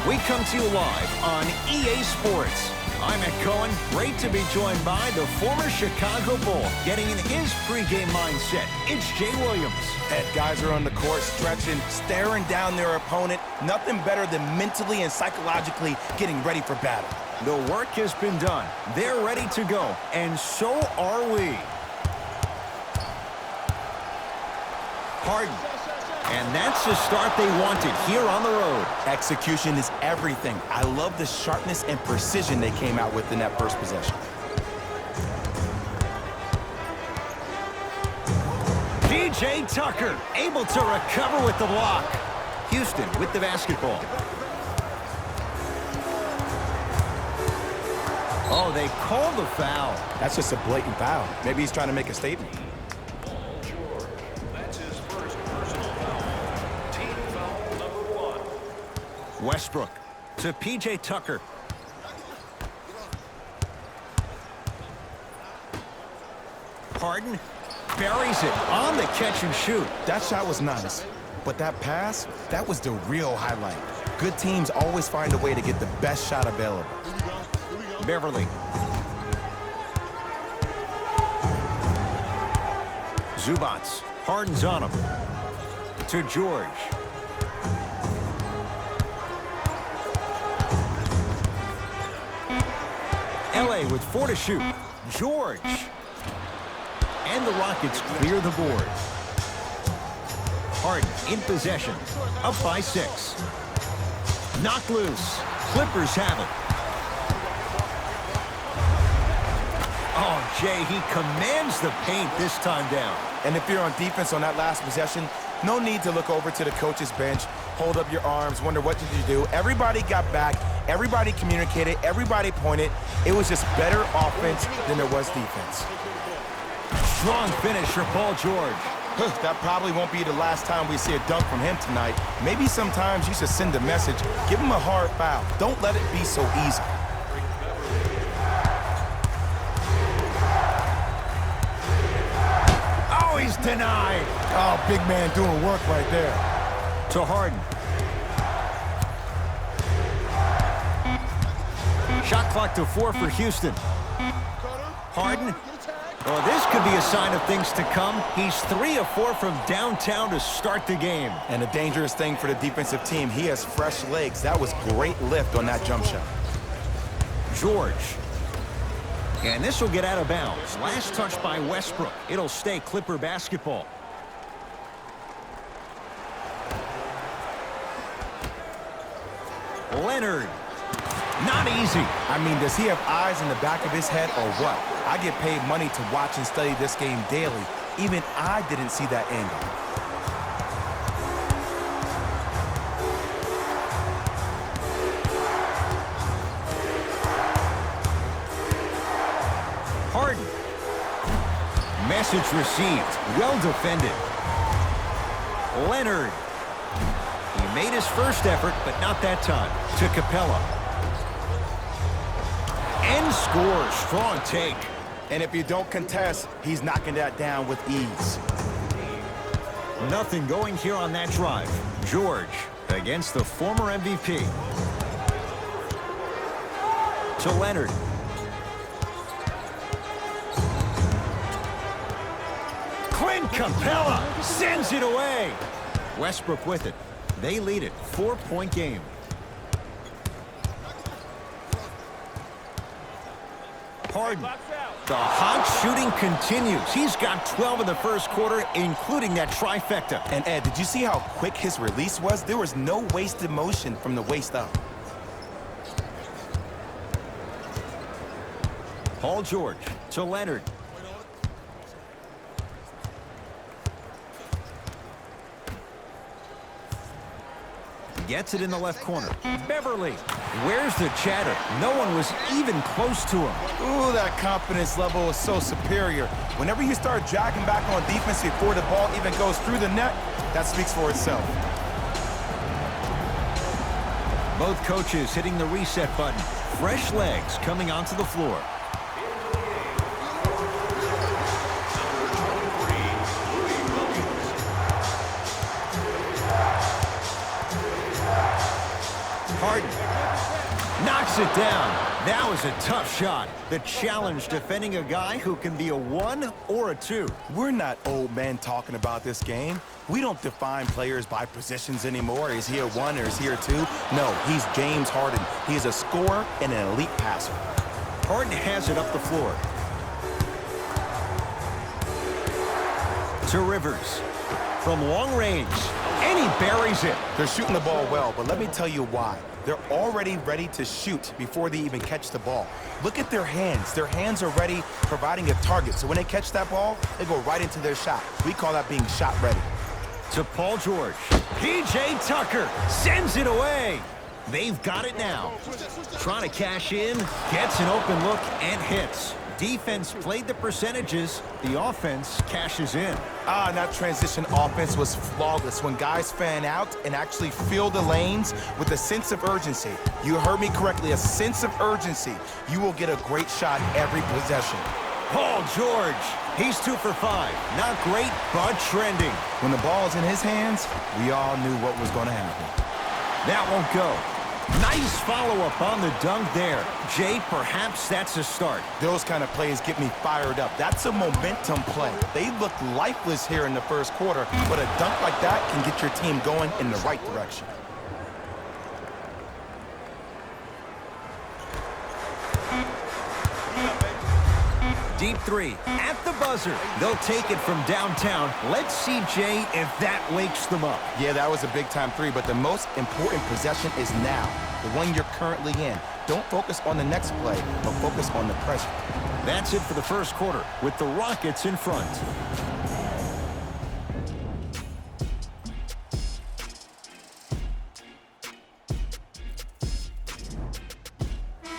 We come to you live on EA Sports. I'm Ed Cohen. Great to be joined by the former Chicago Bull, getting in his pregame mindset. It's Jay Williams. Ed, guys are on the court stretching, staring down their opponent. Nothing better than mentally and psychologically getting ready for battle. The work has been done. They're ready to go, and so are we. Harden. And that's the start they wanted here on the road. Execution is everything. I love the sharpness and precision they came out with in that first possession. P.J. Tucker able to recover with the block. Houston with the basketball. Oh, they call the foul. That's just a blatant foul. Maybe he's trying to make a statement. Westbrook to P.J. Tucker. Harden buries it on the catch and shoot. That shot was nice, but that pass, that was the real highlight. Good teams always find a way to get the best shot available. Beverly. Zubats. Harden's on him. To George. LA with 4 to shoot. George. And the Rockets clear the board. Harden in possession. Up by 6. Knocked loose. Clippers have it. Oh, Jay, he commands the paint this time down. And if you're on defense on that last possession, no need to look over to the coach's bench, hold up your arms, wonder what did you do. Everybody got back. Everybody communicated. Everybody pointed. It was just better offense than there was defense. Strong finish for Paul George. That probably won't be the last time we see a dunk from him tonight. Maybe sometimes you should send a message. Give him a hard foul. Don't let it be so easy. Oh, he's denied. Oh, big man doing work right there. To Harden. Shot clock to 4 for Houston. Harden. Oh, this could be a sign of things to come. He's 3 of 4 from downtown to start the game. And a dangerous thing for the defensive team, he has fresh legs. That was great lift on that jump shot. George. And this will get out of bounds. Last touch by Westbrook. It'll stay Clipper basketball. Leonard. Not easy. I mean, does he have eyes in the back of his head or what? I get paid money to watch and study this game daily. Even I didn't see that angle. Harden. Message received. Well defended. Leonard. He made his first effort, but not that time. To Capella. And scores. Strong take. And if you don't contest, he's knocking that down with ease. Nothing going here on that drive. George against the former MVP. To Leonard. Clint Capella sends it away. Westbrook with it. They lead it. 4-point game. Harden. The hot shooting continues. He's got 12 in the first quarter, including that trifecta. And Ed, did you see how quick his release was? There was no wasted motion from the waist up. Paul George to Leonard. Gets it in the left corner. Beverly. Where's the chatter? No one was even close to him. Ooh, that confidence level is so superior. Whenever you start jogging back on defense before the ball even goes through the net, that speaks for itself. Both coaches hitting the reset button. Fresh legs coming onto the floor. Harden knocks it down. That was a tough shot. The challenge defending a guy who can be a 1 or a 2. We're not old men talking about this game. We don't define players by positions anymore. Is he a 1 or is he a 2? No, he's James Harden. He is a scorer and an elite passer. Harden has it up the floor. To Rivers. From long range. And he buries it. They're shooting the ball well, but let me tell you why. They're already ready to shoot before they even catch the ball. Look at their hands. Their hands are ready, providing a target. So when they catch that ball, they go right into their shot. We call that being shot ready. To Paul George. P.J. Tucker sends it away. They've got it now. Trying to cash in, gets an open look, and hits. Defense played the percentages. The offense cashes in. And that transition offense was flawless when guys fan out and actually fill the lanes with a sense of urgency. You heard me correctly, a sense of urgency. You will get a great shot every possession. Paul George, he's 2 for 5. Not great, but trending. When the ball is in his hands, we all knew what was going to happen. That won't go. Nice follow-up on the dunk there. Jay, perhaps that's a start. Those kind of plays get me fired up. That's a momentum play. They looked lifeless here in the first quarter, but a dunk like that can get your team going in the right direction. Deep 3 at the buzzer. They'll take it from downtown. Let's see, Jay, if that wakes them up. Yeah, that was a big-time 3, but the most important possession is now, the one you're currently in. Don't focus on the next play, but focus on the present. That's it for the first quarter, with the Rockets in front.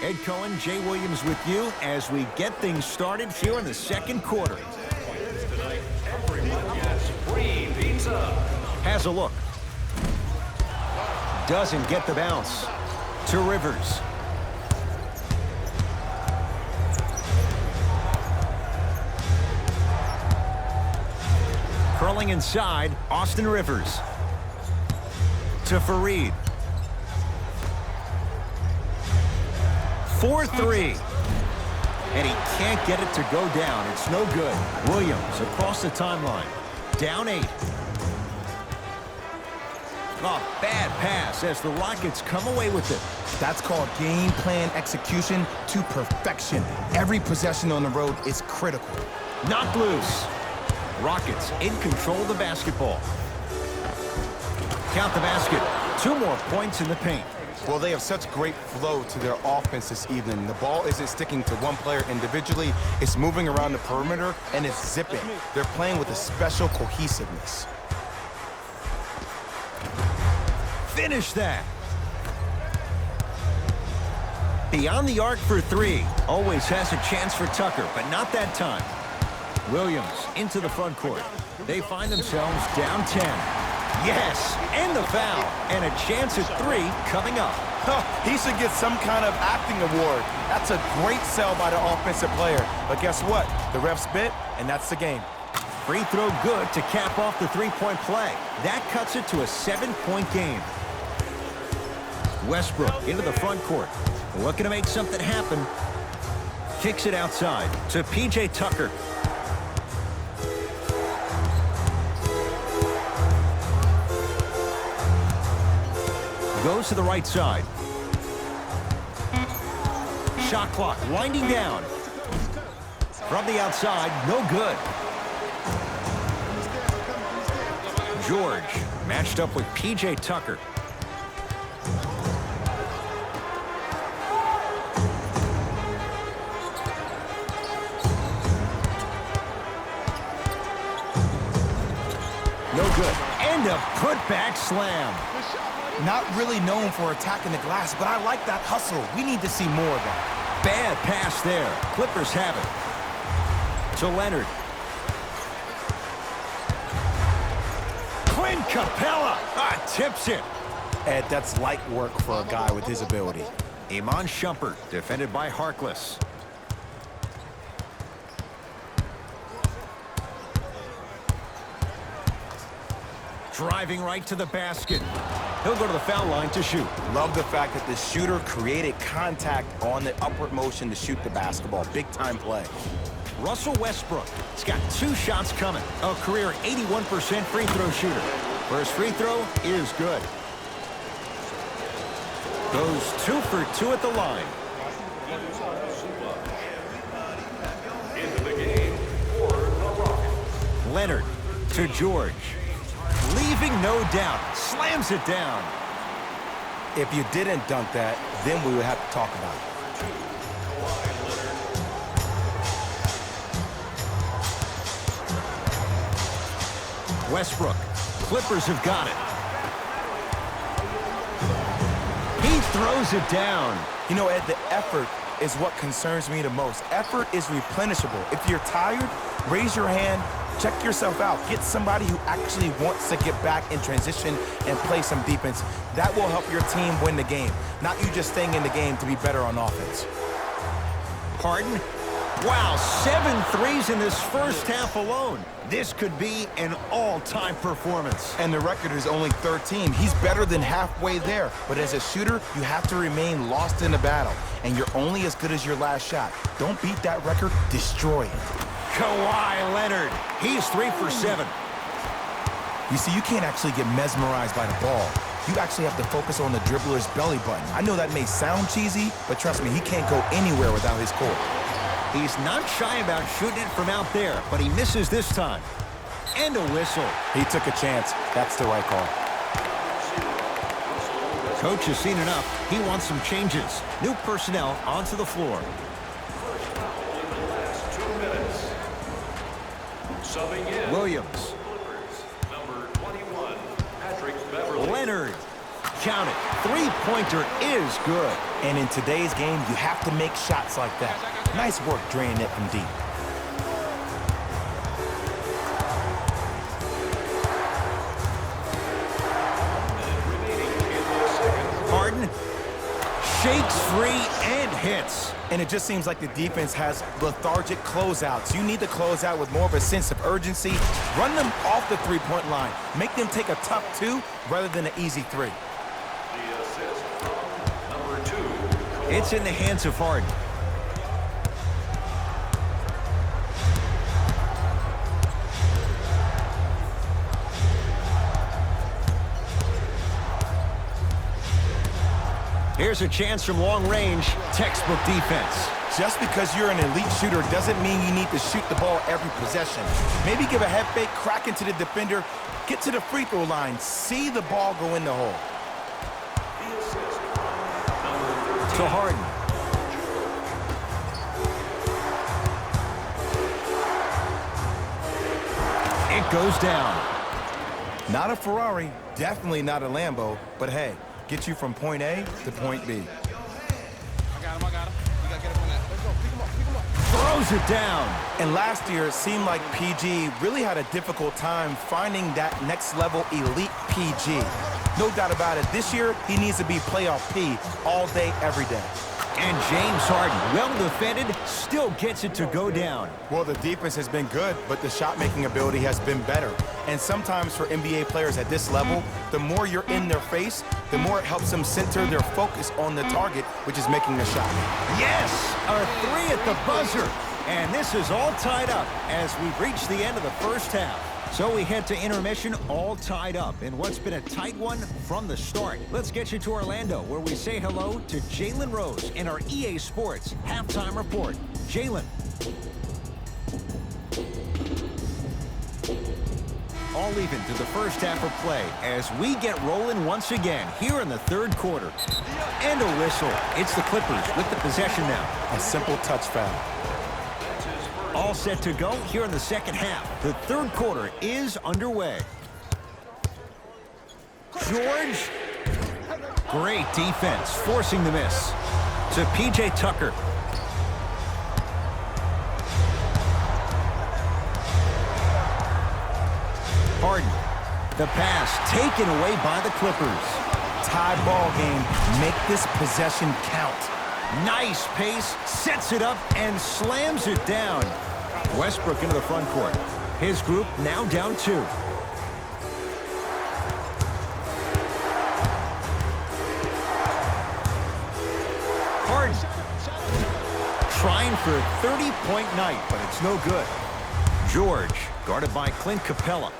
Ed Cohen, Jay Williams with you as we get things started here in the second quarter. Has a look. Doesn't get the bounce. To Rivers. Curling inside, Austin Rivers. To Fareed. 4-3. And he can't get it to go down. It's no good. Williams across the timeline. Down 8. Oh, bad pass as the Rockets come away with it. That's called game plan execution to perfection. Every possession on the road is critical. Knocked loose. Rockets in control of the basketball. Count the basket. 2 more points in the paint. Well, they have such great flow to their offense this evening. The ball isn't sticking to one player individually. It's moving around the perimeter, and it's zipping. They're playing with a special cohesiveness. Finish that. Beyond the arc for 3. Always has a chance for Tucker, but not that time. Williams into the front court. They find themselves down 10. Yes, and the foul. And a chance at 3 coming up. He should get some kind of acting award. That's a great sell by the offensive player. But guess what? The refs bit, and that's the game. Free throw good to cap off the 3-point play. That cuts it to a 7-point game. Westbrook into the front court. Looking to make something happen. Kicks it outside to P.J. Tucker. Goes to the right side. Shot clock winding down. From the outside, no good. George matched up with P.J. Tucker. No good. And a putback slam. Not really known for attacking the glass, but I like that hustle. We need to see more of that. Bad pass there. Clippers have it. To Leonard. Clint Capella tips it. Ed, that's light work for a guy with his ability. Iman Shumpert, defended by Harkless. Driving right to the basket. He'll go to the foul line to shoot. Love the fact that the shooter created contact on the upward motion to shoot the basketball. Big-time play. Russell Westbrook. He's got 2 shots coming. A career 81% free throw shooter. First free throw is good. Goes 2 for 2 at the line. Into the game for the Rockets. Leonard to George. Leaving no doubt. Slams it down. If you didn't dunk that, then we would have to talk about it. Westbrook. Clippers have got it. He throws it down. You know, Ed, the effort is what concerns me the most. Effort is replenishable. If you're tired, raise your hand, check yourself out. Get somebody who actually wants to get back in transition and play some defense. That will help your team win the game, not you just staying in the game to be better on offense. Harden. Wow, 7 threes in this first half alone. This could be an all-time performance. And the record is only 13. He's better than halfway there. But as a shooter, you have to remain lost in the battle. And you're only as good as your last shot. Don't beat that record, destroy it. Kawhi Leonard. He's 3 for 7. You see, you can't actually get mesmerized by the ball. You actually have to focus on the dribbler's belly button. I know that may sound cheesy, but trust me, he can't go anywhere without his core. He's not shy about shooting it from out there, but he misses this time. And a whistle. He took a chance. That's the right call. Coach has seen enough. He wants some changes. New personnel onto the floor. Last 2 minutes. Subbing in. Williams. Number 21, Patrick Beverly. Leonard. Count it. 3-pointer is good. And in today's game, you have to make shots like that. Nice work draining it from deep. Harden shakes free and hits. And it just seems like the defense has lethargic closeouts. You need to close out with more of a sense of urgency. Run them off the three-point line. Make them take a tough 2 rather than an easy 3. The assist, number 2. It's in the hands of Harden. Here's a chance from long range. Textbook defense. Just because you're an elite shooter doesn't mean you need to shoot the ball every possession. Maybe give a head fake, crack into the defender, get to the free throw line, see the ball go in the hole. The assist, number 13. To Harden. It goes down. Not a Ferrari, definitely not a Lambo, but hey, get you from point A to point B. I got him. You gotta get up on that. Let's go. Pick him up. Throws it down. And last year, it seemed like PG really had a difficult time finding that next level elite PG. No doubt about it, this year, he needs to be playoff P all day, every day. And James Harden, well defended, still gets it to go down. Well, the defense has been good, but the shot-making ability has been better. And sometimes for NBA players at this level, the more you're in their face, the more it helps them center their focus on the target, which is making a shot. Yes, a 3 at the buzzer. And this is all tied up as we've reached the end of the first half. So we head to intermission all tied up in what's been a tight one from the start. Let's get you to Orlando, where we say hello to Jalen Rose in our EA Sports Halftime Report. Jalen. All even to the first half of play as we get rolling once again here in the third quarter. And a whistle. It's the Clippers with the possession now. A simple touch foul. All set to go here in the second half. The third quarter is underway. George. Great defense, forcing the miss. To P.J. Tucker. Harden. The pass taken away by the Clippers. Tie ball game. Make this possession count. Nice pace, sets it up, and slams it down. Westbrook into the front court. His group now down 2. Harden. Trying for a 30-point night, but it's no good. George, guarded by Clint Capella.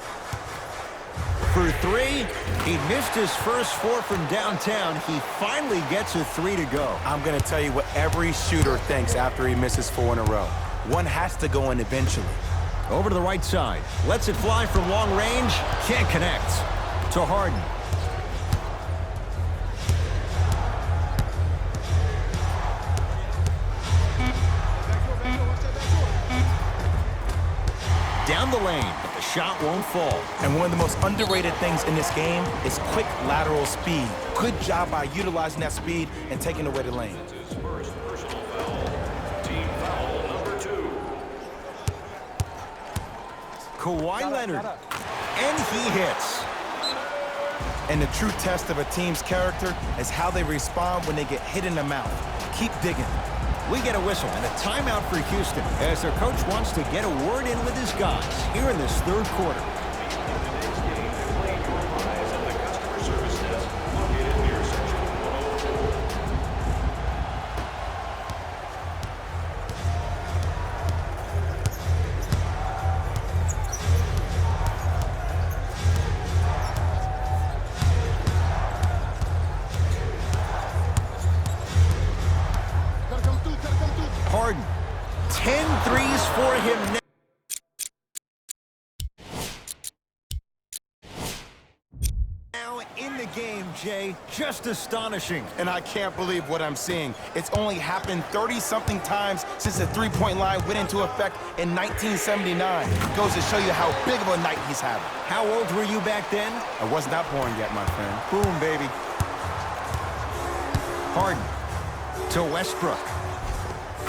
For three, he missed his first four from downtown. He finally gets a three to go. I'm going to tell you what every shooter thinks after he misses 4 in a row. One has to go in eventually. Over to the right side. Lets it fly from long range. Can't connect. To Harden. Down the lane, but the shot won't fall. And one of the most underrated things in this game is quick lateral speed. Good job by utilizing that speed and taking away the lane. His first personal foul. Team foul number 2. Kawhi Leonard. And he hits. And the true test of a team's character is how they respond when they get hit in the mouth. Keep digging. We get a whistle and a timeout for Houston as their coach wants to get a word in with his guys here in this third quarter. Harden, 10 threes for him now. Now in the game, Jay, just astonishing. And I can't believe what I'm seeing. It's only happened 30-something times since the three-point line went into effect in 1979. Goes to show you how big of a night he's having. How old were you back then? I was not born yet, my friend. Boom, baby. Harden to Westbrook.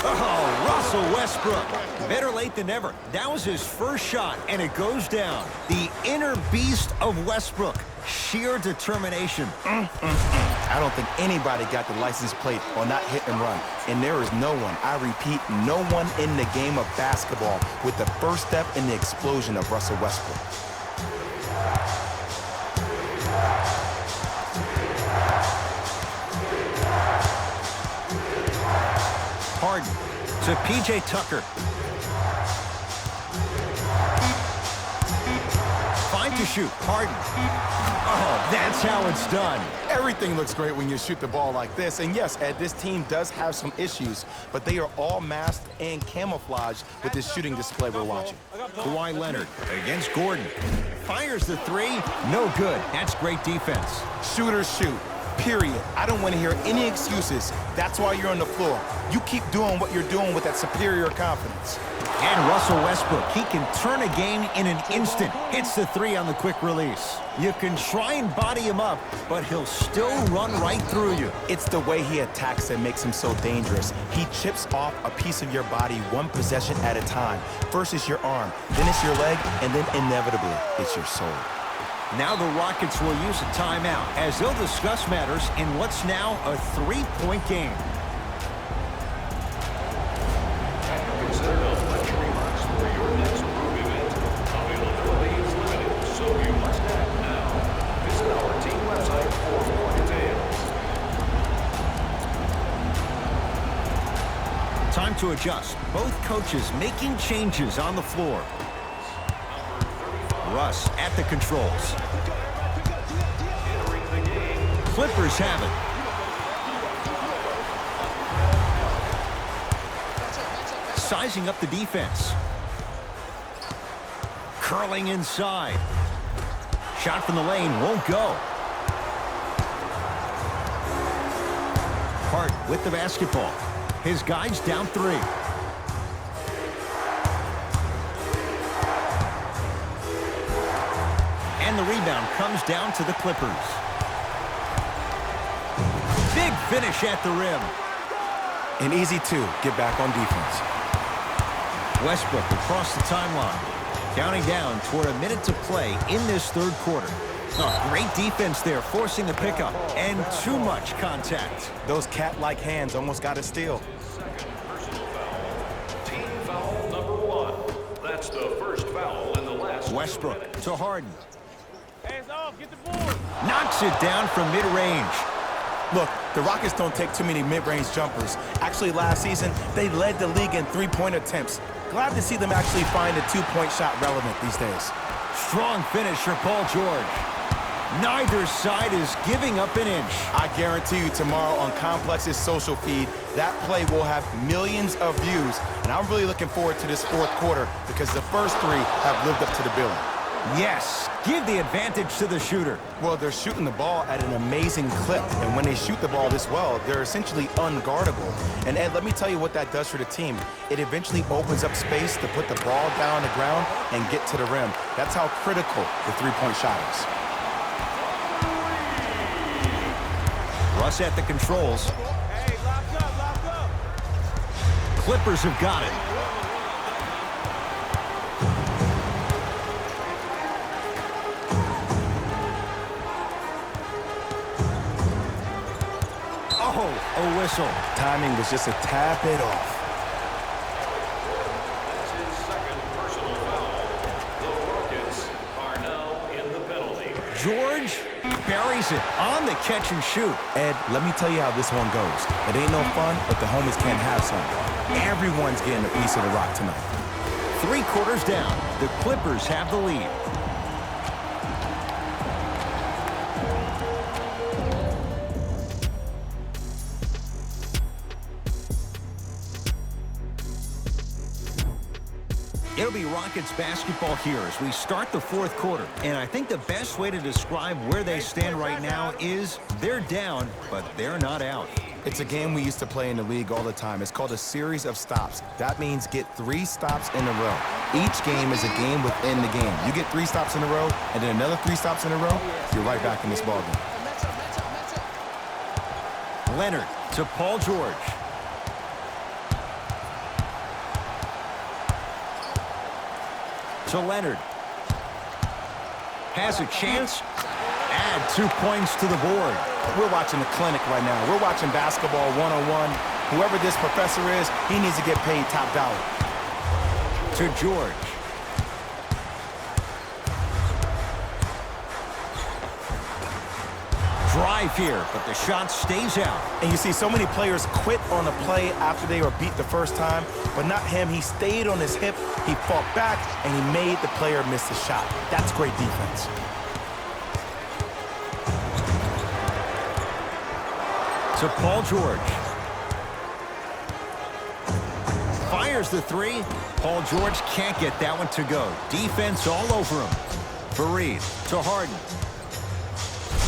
Oh, Russell Westbrook. Better late than never. That was his first shot, and it goes down. The inner beast of Westbrook. Sheer determination. I don't think anybody got the license plate on that hit and run. And there is no one, I repeat, no one in the game of basketball with the first step in the explosion of Russell Westbrook. Harden to P.J. Tucker. 5 to shoot. Harden. Oh, that's how it's done. Everything looks great when you shoot the ball like this. And yes, Ed, this team does have some issues, but they are all masked and camouflaged with this shooting display we're watching. Kawhi Leonard against Gordon. Fires the three. No good. That's great defense. Shooters shoot. Period. I don't want to hear any excuses. That's why you're on the floor. You keep doing what you're doing with that superior confidence. And Russell Westbrook, he can turn a game in an instant. Hits the three on the quick release. You can try and body him up, but he'll still run right through you. It's the way he attacks that makes him so dangerous. He chips off a piece of your body one possession at a time. First it's your arm, then it's your leg, and then inevitably it's your soul. Now the Rockets will use a timeout as they'll discuss matters in what's now a three-point game. Consider those luxury marks for your next group event. Availability is limited, so you must act now. Visit our team website for more details. Time to adjust. Both coaches making changes on the floor. Russ at the controls. Clippers have it. Sizing up the defense. Curling inside. Shot from the lane won't go. Hart with the basketball. His guys down three. And the rebound comes down to the Clippers. Big finish at the rim. And easy to get back on defense. Westbrook across the timeline. Counting down toward a minute to play in this third quarter. Oh, great defense there, forcing the pickup. And too much contact. Those cat-like hands almost got a steal. Second personal foul. Team foul number 1. That's the first foul in the last. Westbrook to Harden. Hands off, get the board. Knocks it down from mid-range. Look, the Rockets don't take too many mid-range jumpers. Actually, last season, they led the league in three-point attempts. Glad to see them actually find a two-point shot relevant these days. Strong finish for Paul George. Neither side is giving up an inch. I guarantee you tomorrow on Complex's social feed, that play will have millions of views. And I'm really looking forward to this fourth quarter because the first three have lived up to the billing. Yes, give the advantage to the shooter. Well, they're shooting the ball at an amazing clip. And when they shoot the ball this well, they're essentially unguardable. And Ed, let me tell you what that does for the team. It eventually opens up space to put the ball down on the ground and get to the rim. That's how critical the three-point shot is. Russ at the controls. Hey, lock up, lock up. Clippers have got it. Oh, a whistle. Timing was just a tad bit off. That's his second personal foul. The Rockets are now in the penalty. George buries it on the catch and shoot. Ed, let me tell you how this one goes. It ain't no fun, but the homies can't have some. Everyone's getting a piece of the rock tonight. 3 quarters down. The Clippers have the lead. It'll be Rockets basketball here as we start the fourth quarter. And I think the best way to describe where they stand right now is they're down, but they're not out. It's a game we used to play in the league all the time. It's called a series of stops. That means get 3 stops in a row. Each game is a game within the game. You get 3 stops in a row, and then another 3 stops in a row, you're right back in this ballgame. Leonard to Paul George. To Leonard. Has a chance. Add 2 points to the board. We're watching the clinic right now. We're watching basketball 101. Whoever this professor is, he needs to get paid top dollar. To George. Drive here, but the shot stays out. And you see so many players quit on a play after they were beat the first time, but not him. He stayed on his hip, he fought back, and he made the player miss the shot. That's great defense. To Paul George. Fires the 3. Paul George can't get that one to go. Defense all over him. Fareed to Harden.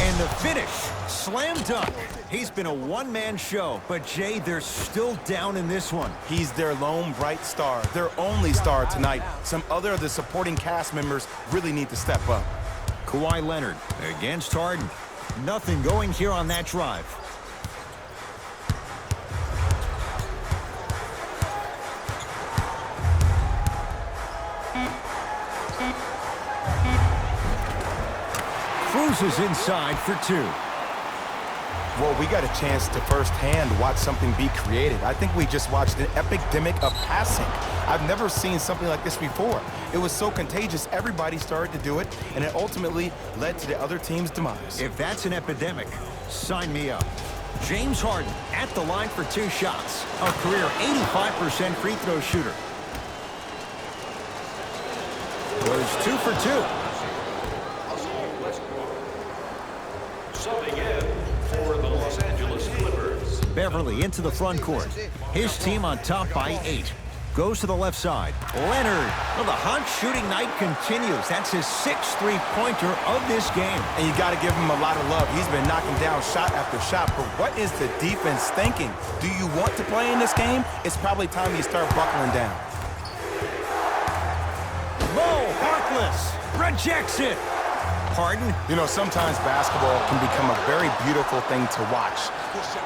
And the finish, slam dunk. He's been a one-man show, but Jay, they're still down in this one. He's their lone bright star, their only star tonight. Some other of the supporting cast members really need to step up. Kawhi Leonard against Harden. Nothing going here on that drive. Cruises inside for 2. Well, we got a chance to firsthand watch something be created. I think we just watched an epidemic of passing. I've never seen something like this before. It was so contagious, everybody started to do it, and it ultimately led to the other team's demise. If that's an epidemic, sign me up. James Harden at the line for 2 shots. A career 85% free throw shooter. Was 2 for 2. Subbing in for the Los Angeles Clippers. Beverly into the front court. His team on top by 8. Goes to the left side. Leonard. Well, the hot shooting night continues. That's his 6th three-pointer of this game. And you got to give him a lot of love. He's been knocking down shot after shot. But what is the defense thinking? Do you want to play in this game? It's probably time you start buckling down. Mo Harkless rejects it. Harden. You know, sometimes basketball can become a very beautiful thing to watch.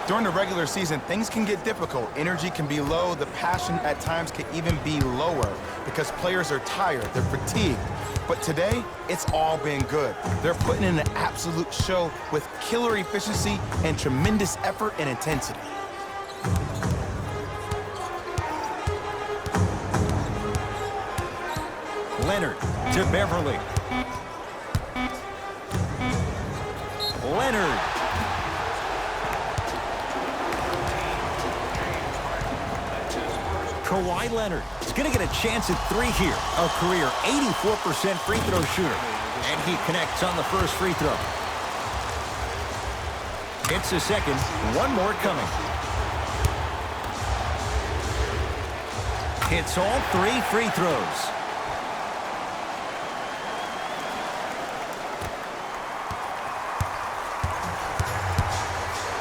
During the regular season, things can get difficult. Energy can be low. The passion at times can even be lower because players are tired. They're fatigued. But today, it's all been good. They're putting in an absolute show with killer efficiency and tremendous effort and intensity. Leonard to Beverly. Leonard. Kawhi Leonard is going to get a chance at 3 here. A career 84% free throw shooter. And he connects on the first free throw. It's the second. One more coming. Hits all 3 free throws.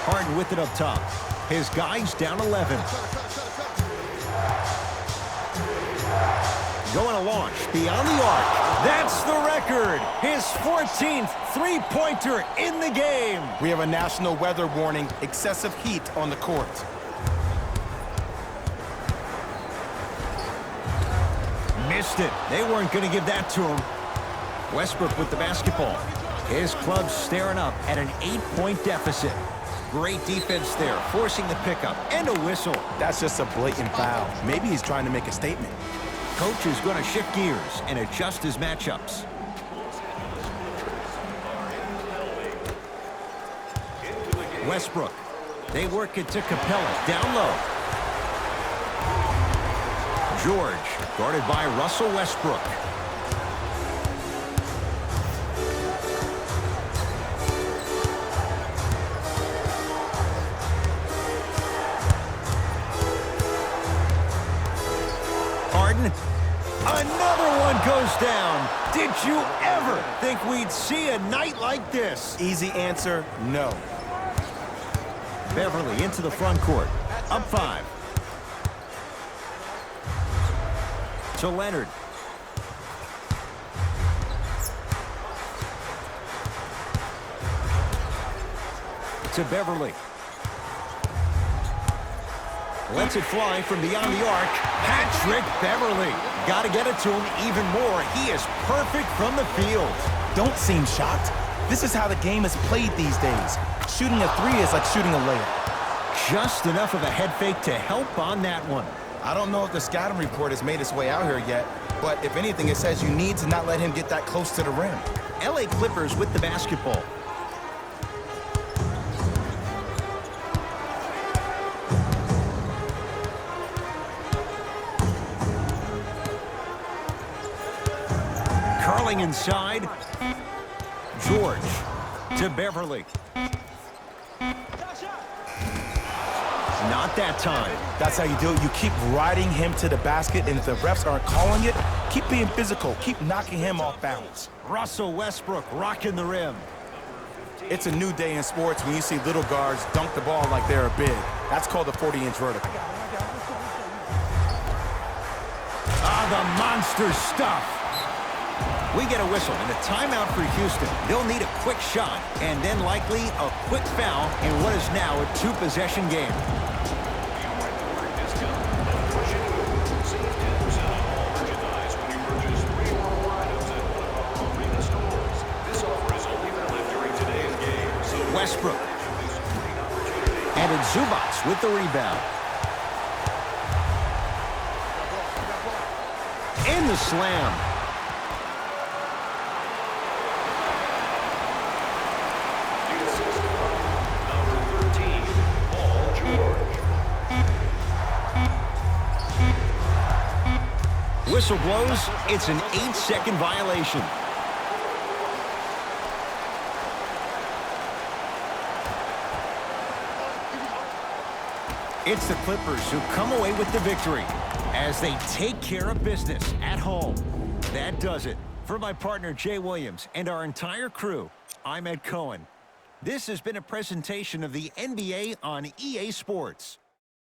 Harden with it up top. His guy's down 11. Going to launch beyond the arc. That's the record. His 14th three-pointer in the game. We have a national weather warning, excessive heat on the court. Missed it. They weren't going to give that to him. Westbrook with the basketball. His club's staring up at an 8-point deficit. Great defense there, forcing the pickup and a whistle. That's just a blatant foul. Maybe he's trying to make a statement. Coach is going to shift gears and adjust his matchups. Westbrook. They work it to Capella, down low. George, guarded by Russell Westbrook. Harden. Another one goes down. Did you ever think we'd see a night like this? Easy answer, no. Beverly into the front court. Up 5. To Leonard. To Beverly. Lets it fly from beyond the arc. Patrick Beverly. Got to get it to him even more. He is perfect from the field. Don't seem shocked. This is how the game is played these days. Shooting a 3 is like shooting a layup. Just enough of a head fake to help on that one. I don't know if the scouting report has made its way out here yet, but if anything, it says you need to not let him get that close to the rim. LA Clippers with the basketball. Curling inside. George to Beverly. Not that time. That's how you do it. You keep riding him to the basket, and if the refs aren't calling it, keep being physical. Keep knocking him off balance. Russell Westbrook rocking the rim. It's a new day in sports when you see little guards dunk the ball like they're big. That's called the 40-inch vertical. Ah, the monster stuff. We get a whistle and a timeout for Houston. They'll need a quick shot and then likely a quick foul in what is now a 2-possession game. Westbrook. And it's Zubats with the rebound. In the slam. Whistle blows. It's an 8-second violation. It's the Clippers who come away with the victory as they take care of business at home. That does it. For my partner, Jay Williams, and our entire crew, I'm Ed Cohen. This has been a presentation of the NBA on EA Sports.